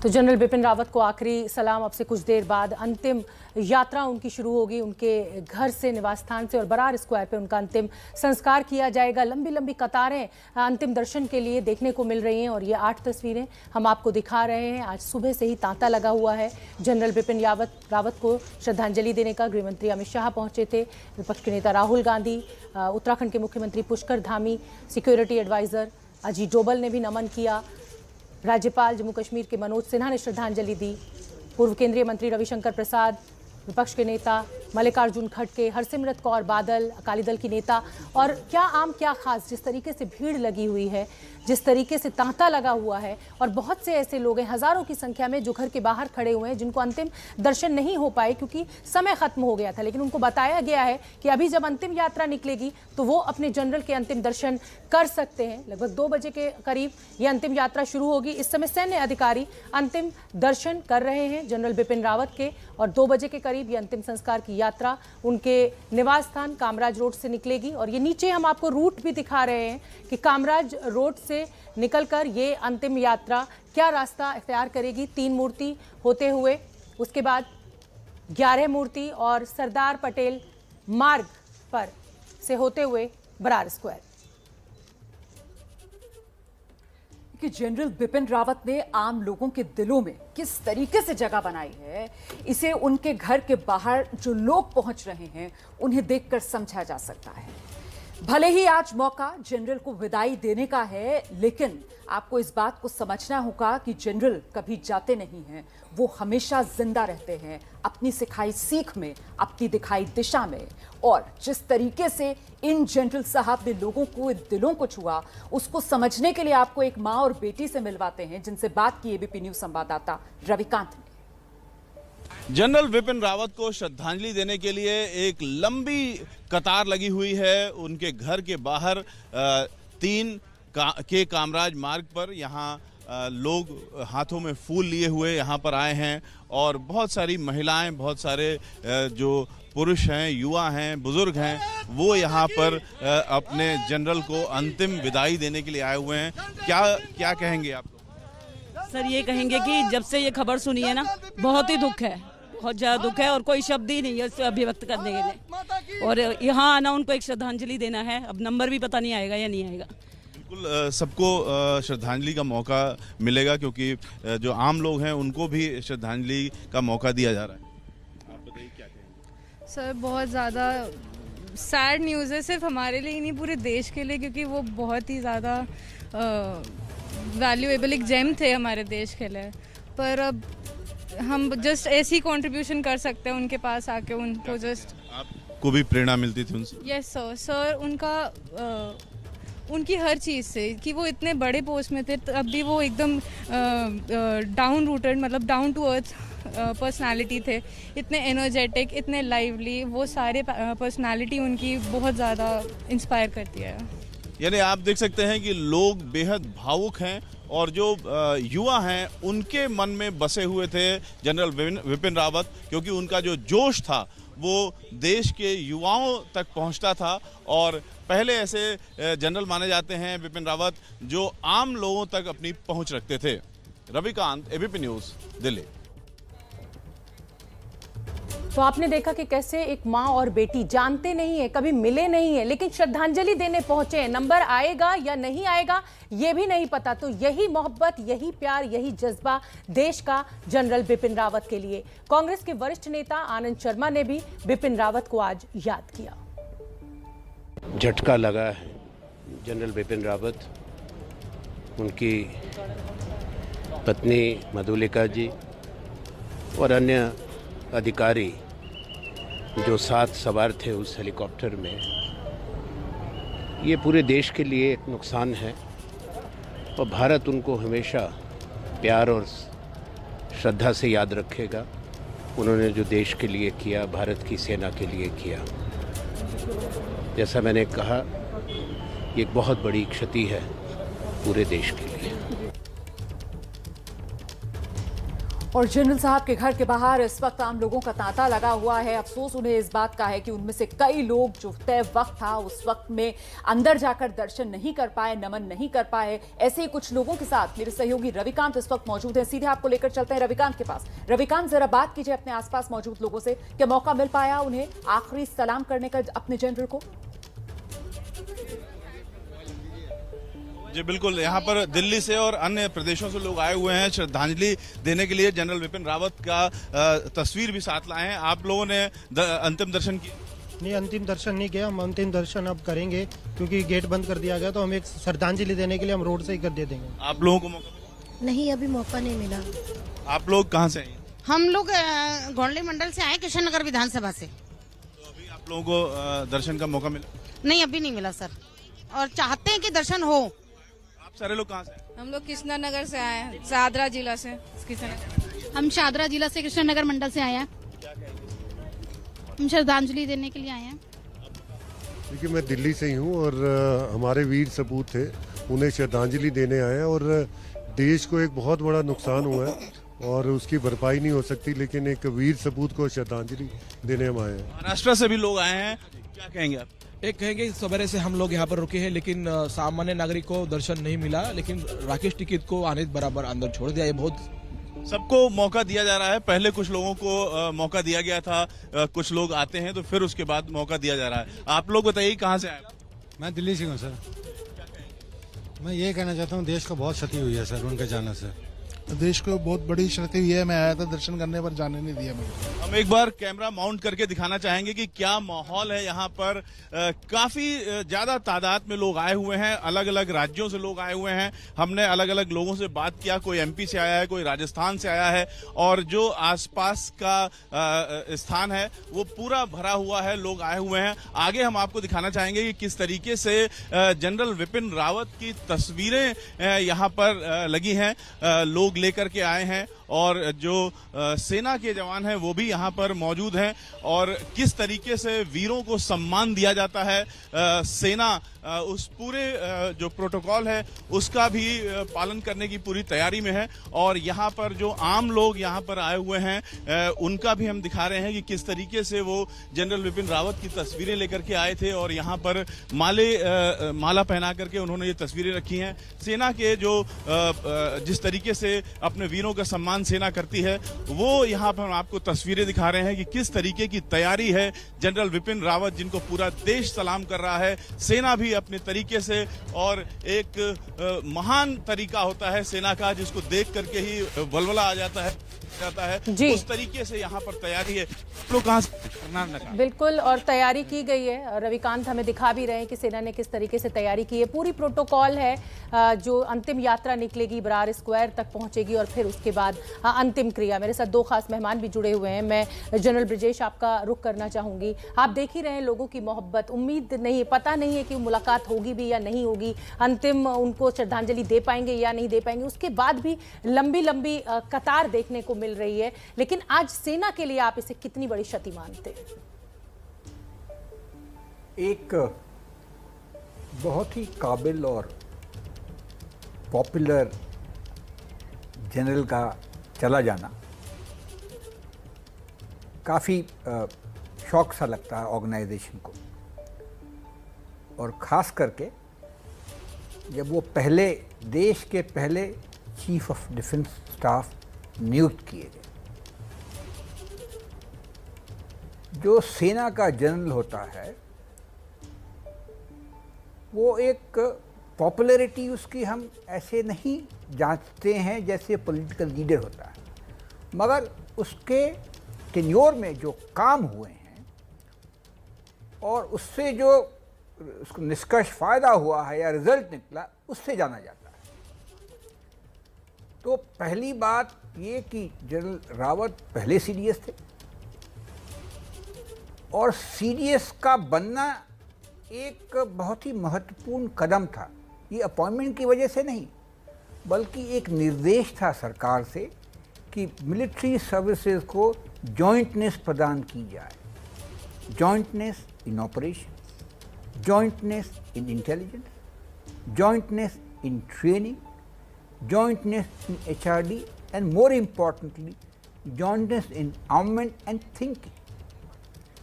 तो जनरल बिपिन रावत को आखिरी सलाम। अब से कुछ देर बाद अंतिम यात्रा उनकी शुरू होगी। उनके घर से, निवास स्थान से और बरार स्क्वायर पे उनका अंतिम संस्कार किया जाएगा। लंबी लंबी कतारें अंतिम दर्शन के लिए देखने को मिल रही हैं और ये 8 तस्वीरें हम आपको दिखा रहे हैं। आज सुबह से ही तांता लगा हुआ है जनरल बिपिन रावत को श्रद्धांजलि देने का। गृहमंत्री अमित शाह पहुंचे थे, विपक्ष के नेता राहुल गांधी, उत्तराखंड के मुख्यमंत्री पुष्कर धामी, सिक्योरिटी एडवाइजर अजीत डोभाल ने भी नमन किया। राज्यपाल जम्मू कश्मीर के मनोज सिन्हा ने श्रद्धांजलि दी। पूर्व केंद्रीय मंत्री रविशंकर प्रसाद, विपक्ष के नेता मल्लिकार्जुन खड़गे, हरसिमरत कौर बादल, अकाली दल की नेता। और क्या आम क्या खास, जिस तरीके से भीड़ लगी हुई है, जिस तरीके से तांता लगा हुआ है और बहुत से ऐसे लोग हैं हजारों की संख्या में जो घर के बाहर खड़े हुए हैं जिनको अंतिम दर्शन नहीं हो पाए क्योंकि समय खत्म हो गया था। लेकिन उनको बताया गया है कि अभी जब अंतिम यात्रा निकलेगी तो वो अपने जनरल के अंतिम दर्शन कर सकते हैं। लगभग 2 बजे के करीब ये अंतिम यात्रा शुरू होगी। इस समय सैन्य अधिकारी अंतिम दर्शन कर रहे हैं जनरल बिपिन रावत के और 2 बजे के करीब ये अंतिम संस्कार की यात्रा उनके निवास स्थान कामराज रोड से निकलेगी। और ये नीचे हम आपको रूट भी दिखा रहे हैं कि कामराज रोड से निकलकर ये अंतिम यात्रा क्या रास्ता इख्तियार करेगी। 3 मूर्ति होते हुए, उसके बाद 11 मूर्ति और सरदार पटेल मार्ग पर से होते हुए बरार स्क्वायर। कि जनरल बिपिन रावत ने आम लोगों के दिलों में किस तरीके से जगह बनाई है, इसे उनके घर के बाहर जो लोग पहुंच रहे हैं उन्हें देखकर समझा जा सकता है। भले ही आज मौका जनरल को विदाई देने का है, लेकिन आपको इस बात को समझना होगा कि जनरल कभी जाते नहीं हैं। वो हमेशा जिंदा रहते हैं अपनी सिखाई सीख में, अपनी दिखाई दिशा में। और जिस तरीके से इन जनरल साहब ने लोगों को दिलों को छुआ, उसको समझने के लिए आपको एक माँ और बेटी से मिलवाते हैं जिनसे बात की एबीपी न्यूज संवाददाता रविकांत ने। जनरल बिपिन रावत को श्रद्धांजलि देने के लिए एक लंबी कतार लगी हुई है उनके घर के बाहर। 3 के कामराज मार्ग पर यहाँ लोग हाथों में फूल लिए हुए यहाँ पर आए हैं और बहुत सारी महिलाएं, बहुत सारे जो पुरुष हैं, युवा हैं, बुजुर्ग हैं, वो यहाँ पर अपने जनरल को अंतिम विदाई देने के लिए आए हुए हैं। क्या कहेंगे आप लोग? सर, ये कहेंगे कि जब से ये खबर सुनी है ना, बहुत ही दुख है, बहुत ज़्यादा दुख है और कोई शब्द ही नहीं है इससे अभिव्यक्त करने के लिए। और यहाँ आना, उनको एक श्रद्धांजलि देना है। अब नंबर भी पता नहीं आएगा या नहीं आएगा। बिल्कुल सबको श्रद्धांजलि का मौका मिलेगा क्योंकि जो आम लोग हैं उनको भी श्रद्धांजलि का मौका दिया जा रहा है। आप बताइए क्या कहेंगे? सर, बहुत ज़्यादा सैड न्यूज़ है, सिर्फ हमारे लिए ही नहीं, पूरे देश के लिए, क्योंकि वो बहुत ही ज़्यादा वैल्यूएबल एक जेम थे हमारे देश के लिए। पर अब हम जस्ट ऐसी कंट्रीब्यूशन कर सकते हैं उनके पास आके, उनको जस्ट। आपको भी प्रेरणा मिलती थी उनसे? यस सर, उनका उनकी हर चीज़ से, कि वो इतने बड़े पोस्ट में थे तब भी वो एकदम डाउन रूटेड, मतलब डाउन टू अर्थ पर्सनालिटी थे। इतने एनर्जेटिक, इतने लाइवली, वो सारे पर्सनालिटी उनकी बहुत ज़्यादा इंस्पायर करती है। यानी आप देख सकते हैं कि लोग बेहद भावुक हैं और जो युवा हैं उनके मन में बसे हुए थे जनरल बिपिन रावत, क्योंकि उनका जो जोश था वो देश के युवाओं तक पहुंचता था। और पहले ऐसे जनरल माने जाते हैं बिपिन रावत जो आम लोगों तक अपनी पहुंच रखते थे। Ravikant, ABP news, Delhi. तो आपने देखा कि कैसे एक माँ और बेटी जानते नहीं है, कभी मिले नहीं है, लेकिन श्रद्धांजलि देने पहुंचे हैं। नंबर आएगा या नहीं आएगा ये भी नहीं पता। तो यही मोहब्बत, यही प्यार, यही जज्बा देश का जनरल बिपिन रावत के लिए। कांग्रेस के वरिष्ठ नेता आनंद शर्मा ने भी बिपिन रावत को आज याद किया। झटका लगा है जनरल बिपिन रावत, उनकी पत्नी मधुलिका जी और अन्य अधिकारी जो साथ सवार थे उस हेलीकॉप्टर में। ये पूरे देश के लिए एक नुकसान है और भारत उनको हमेशा प्यार और श्रद्धा से याद रखेगा। उन्होंने जो देश के लिए किया, भारत की सेना के लिए किया, जैसा मैंने कहा, ये एक बहुत बड़ी क्षति है पूरे देश के लिए। और जनरल साहब के घर के बाहर इस वक्त आम लोगों का तांता लगा हुआ है। अफसोस उन्हें इस बात का है कि उनमें से कई लोग जो तय वक्त था उस वक्त में अंदर जाकर दर्शन नहीं कर पाए, नमन नहीं कर पाए। ऐसे ही कुछ लोगों के साथ मेरे सहयोगी रविकांत इस वक्त मौजूद हैं। सीधे आपको लेकर चलते हैं रविकांत के पास। रविकांत, जरा बात कीजिए अपने आसपास मौजूद लोगों से, क्या मौका मिल पाया उन्हें आखिरी सलाम करने का अपने जनरल को? जी बिल्कुल, यहाँ पर दिल्ली से और अन्य प्रदेशों से लोग आए हुए हैं श्रद्धांजलि देने के लिए। जनरल विपिन रावत का तस्वीर भी साथ लाए हैं। आप लोगों ने अंतिम दर्शन किया? नहीं, अंतिम दर्शन नहीं किया। हम अंतिम दर्शन अब करेंगे क्योंकि गेट बंद कर दिया गया, तो हम एक श्रद्धांजलि देने के लिए हम रोड से ही कर दे देंगे। आप लोगों को मौका मिला? नहीं, अभी मौका नहीं मिला। आप लोग कहाँ से आए? हम लोग गोंडली मंडल से आए, कृष्णनगर विधानसभा से। तो अभी आप लोगों को दर्शन का मौका मिला? नहीं, अभी नहीं मिला सर, और चाहते हैं कि दर्शन हो। आप सारे लोग कहाँ से आए? हम लोग कृष्णनगर से आए हैं, शादरा जिला से। हम शादरा जिला से कृष्णनगर मंडल से आए हैं। हम श्रद्धांजलि देने के लिए आए हैं। देखिए, मैं दिल्ली से ही हूँ और हमारे वीर सपूत थे, उन्हें श्रद्धांजलि देने आए हैं। और देश को एक बहुत बड़ा नुकसान हुआ है और उसकी भरपाई नहीं हो सकती, लेकिन एक वीर सपूत को श्रद्धांजलि देने हम आए हैं। महाराष्ट्र से भी लोग आए हैं, क्या कहेंगे आप? एक कहेंगे सवेरे से हम लोग यहाँ पर रुके हैं, लेकिन सामान्य नागरिक को दर्शन नहीं मिला, लेकिन राकेश टिकैत को आने बराबर अंदर छोड़ दिया। ये बहुत सबको मौका दिया जा रहा है। पहले कुछ लोगों को मौका दिया गया था, कुछ लोग आते हैं तो फिर उसके बाद मौका दिया जा रहा है। आप लोग बताइए कहाँ से आए? मैं दिल्ली से हूँ सर। मैं ये कहना चाहता हूँ, देश को बहुत क्षति हुई है सर उनके जाने से। देश को बहुत बड़ी क्षति हुई है। मैं आया था दर्शन करने पर, जाने नहीं दिया मुझे। हम एक बार कैमरा माउंट करके दिखाना चाहेंगे कि क्या माहौल है यहाँ पर। काफी ज्यादा तादाद में लोग आए हुए हैं, अलग अलग राज्यों से लोग आए हुए हैं। हमने अलग अलग लोगों से बात किया, कोई एमपी से आया है, कोई राजस्थान से आया है, और जो आसपास का स्थान है वो पूरा भरा हुआ है, लोग आए हुए हैं। आगे हम आपको दिखाना चाहेंगे कि किस तरीके से जनरल विपिन रावत की तस्वीरें यहाँ पर लगी हैं, लोग लेकर के आए हैं, और जो सेना के जवान हैं वो भी यहाँ पर मौजूद हैं, और किस तरीके से वीरों को सम्मान दिया जाता है। सेना उस पूरे जो प्रोटोकॉल है उसका भी पालन करने की पूरी तैयारी में है। और यहाँ पर जो आम लोग यहाँ पर आए हुए हैं उनका भी हम दिखा रहे हैं कि किस तरीके से वो जनरल विपिन रावत की तस्वीरें लेकर के आए थे, और यहाँ पर माला पहना करके उन्होंने ये तस्वीरें रखी हैं। सेना के जो जिस तरीके से अपने वीरों का सम्मान सेना करती है, वो यहाँ पर हम आपको तस्वीरें दिखा रहे हैं कि किस तरीके की तैयारी है जनरल विपिन रावत, जिनको पूरा देश सलाम कर रहा है। सेना भी अपने तरीके से, और एक महान तरीका होता है सेना का जिसको देख करके ही वलवला आ जाता है, उस तरीके से यहाँ पर तैयारी है। लोग कहाँ से? कर्नाटक। बिल्कुल, और तैयारी की गई है। रविकांत हमें दिखा भी रहे हैं कि सेना ने किस तरीके से तैयारी की है। पूरी प्रोटोकॉल है, जो अंतिम यात्रा निकलेगी, बरार स्क्वायर तक पहुंचेगी, और फिर उसके बाद अंतिम क्रिया। मेरे साथ दो खास मेहमान भी जुड़े हुए हैं। मैं जनरल ब्रिजेश आपका रुख करना चाहूंगी। आप देख ही रहे हैं लोगों की मोहब्बत, उम्मीद नहीं, पता नहीं है कि मुलाकात होगी भी या नहीं होगी, अंतिम उनको श्रद्धांजलि दे पाएंगे या नहीं दे पाएंगे। उसके बाद भी लंबी लंबी कतार देखने को मिल रही है। लेकिन आज सेना के लिए आप इसे कितनी बड़ी क्षति मानते? एक बहुत ही काबिल और पॉपुलर जनरल का चला जाना काफ़ी शौक सा लगता है ऑर्गेनाइजेशन को, और ख़ास करके जब वो पहले देश के पहले चीफ ऑफ डिफेंस स्टाफ नियुक्त किए गए। जो सेना का जनरल होता है वो एक पॉपुलैरिटी उसकी हम ऐसे नहीं जांचते हैं जैसे पॉलिटिकल लीडर होता है, मगर उसके टेन्योर में जो काम हुए हैं और उससे जो उसको निष्कर्ष फायदा हुआ है या रिजल्ट निकला, उससे जाना जाता है। तो पहली बात ये कि जनरल रावत पहले सीडीएस थे, और सीडीएस का बनना एक बहुत ही महत्वपूर्ण कदम था। ये अपॉइंटमेंट की वजह से नहीं, बल्कि एक निर्देश था सरकार से कि मिलिट्री सर्विसेज को जॉइंटनेस प्रदान की जाए, jointness in operation, jointness in intelligence, jointness in training, jointness in HRD and more importantly jaundice in armament and thinking.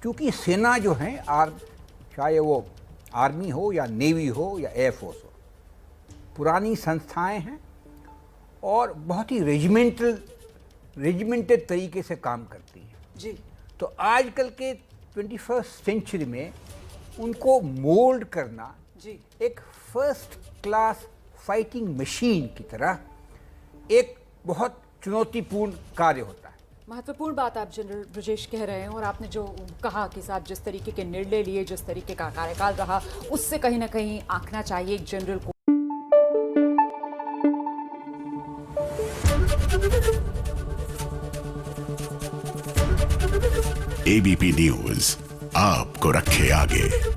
क्योंकि सेना जो है चाहे वो आर्मी हो या नेवी हो या एयरफोर्स हो, पुरानी संस्थाएं हैं और बहुत ही रेजिमेंटेड तरीके से काम करती हैं जी। तो आजकल के 21st सेंचुरी में उनको मोल्ड करना जी एक फर्स्ट क्लास फाइटिंग मशीन की तरह एक बहुत चुनौतीपूर्ण कार्य होता है। महत्वपूर्ण बात आप जनरल ब्रजेश कह रहे हैं, और आपने जो कहा कि साहब जिस तरीके के निर्णय लिए, जिस तरीके का कार्यकाल रहा, उससे कहीं ना कहीं आंकना चाहिए एक जनरल को। एबीपी न्यूज आपको रखे आगे।